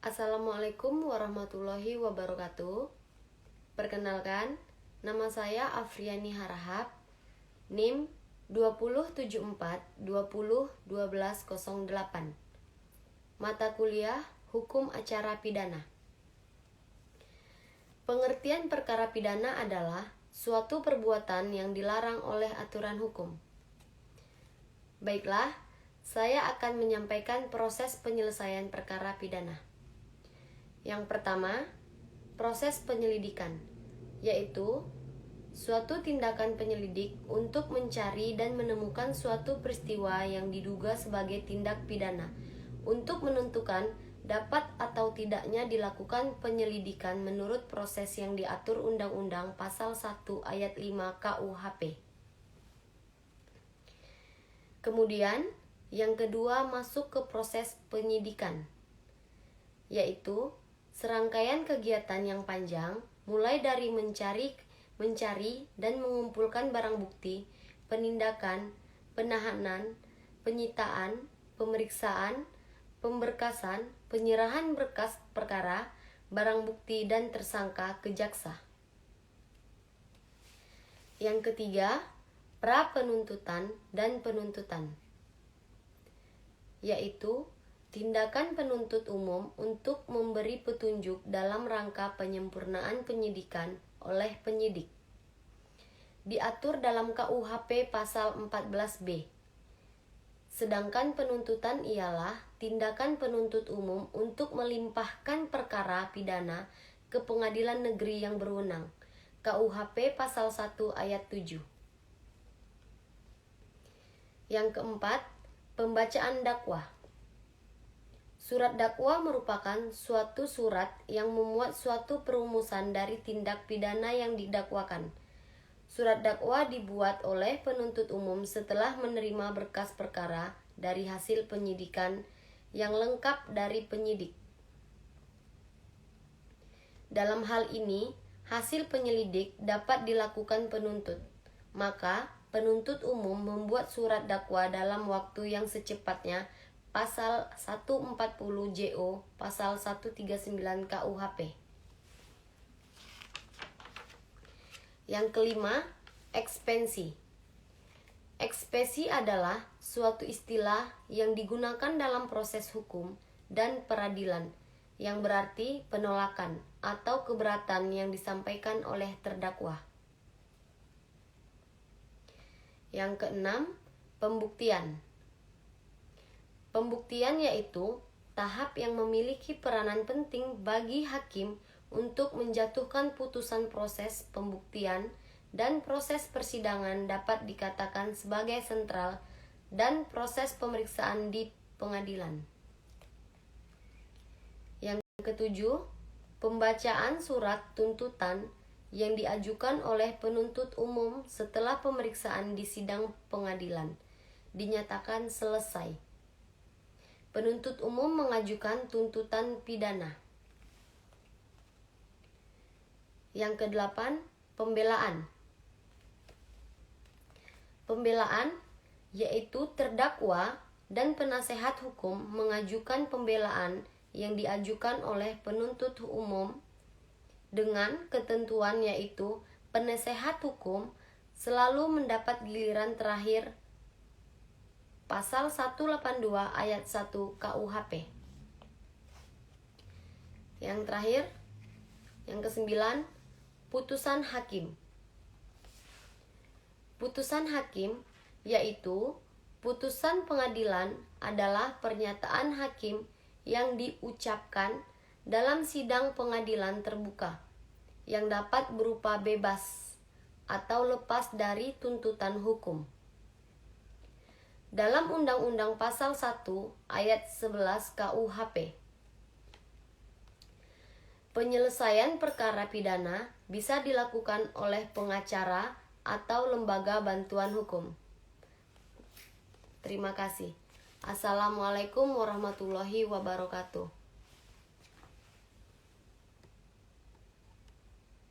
Assalamualaikum warahmatullahi wabarakatuh. Perkenalkan, nama saya Afriani Harahap, NIM 2074201208. Mata kuliah Hukum Acara Pidana. Pengertian perkara pidana adalah suatu perbuatan yang dilarang oleh aturan hukum. Baiklah, saya akan menyampaikan proses penyelesaian perkara pidana. Yang pertama, proses penyelidikan, yaitu suatu tindakan penyelidik untuk mencari dan menemukan suatu peristiwa yang diduga sebagai tindak pidana, untuk menentukan dapat atau tidaknya dilakukan penyelidikan menurut proses yang diatur Undang-Undang Pasal 1 Ayat 5 KUHP. Kemudian, yang kedua masuk ke proses penyidikan, yaitu serangkaian kegiatan yang panjang, mulai dari mencari dan mengumpulkan barang bukti, penindakan, penahanan, penyitaan, pemeriksaan, pemberkasan, penyerahan berkas perkara, barang bukti dan tersangka ke jaksa. Yang ketiga, pra penuntutan dan penuntutan, yaitu tindakan penuntut umum untuk memberi petunjuk dalam rangka penyempurnaan penyidikan oleh penyidik. Diatur dalam KUHP pasal 14B. Sedangkan penuntutan ialah tindakan penuntut umum untuk melimpahkan perkara pidana ke pengadilan negeri yang berwenang. KUHP pasal 1 ayat 7. Yang keempat, pembacaan dakwah. Surat dakwah merupakan suatu surat yang memuat suatu perumusan dari tindak pidana yang didakwakan. Surat dakwah dibuat oleh penuntut umum setelah menerima berkas perkara dari hasil penyidikan yang lengkap dari penyidik. Dalam hal ini, hasil penyelidik dapat dilakukan penuntut. Maka, penuntut umum membuat surat dakwah dalam waktu yang secepatnya. Pasal 140 JO, Pasal 139 KUHP. Yang kelima, ekspensi. Ekspensi adalah suatu istilah yang digunakan dalam proses hukum dan peradilan, yang berarti penolakan atau keberatan yang disampaikan oleh terdakwa. Yang keenam, pembuktian. Pembuktian yaitu tahap yang memiliki peranan penting bagi hakim untuk menjatuhkan putusan. Proses pembuktian dan proses persidangan dapat dikatakan sebagai sentral dan proses pemeriksaan di pengadilan. Yang ketujuh, pembacaan surat tuntutan yang diajukan oleh penuntut umum setelah pemeriksaan di sidang pengadilan dinyatakan selesai. Penuntut umum mengajukan tuntutan pidana. Yang kedelapan, pembelaan. Pembelaan yaitu terdakwa dan penasehat hukum mengajukan pembelaan yang diajukan oleh penuntut umum dengan ketentuan yaitu penasehat hukum selalu mendapat giliran terakhir. Pasal 182 ayat 1 KUHP. Yang terakhir, yang kesembilan, putusan hakim. Putusan hakim yaitu putusan pengadilan adalah pernyataan hakim yang diucapkan dalam sidang pengadilan terbuka yang dapat berupa bebas atau lepas dari tuntutan hukum. Dalam Undang-Undang Pasal 1 Ayat 11 KUHP. Penyelesaian perkara pidana bisa dilakukan oleh pengacara atau lembaga bantuan hukum. Terima kasih. Assalamualaikum warahmatullahi wabarakatuh.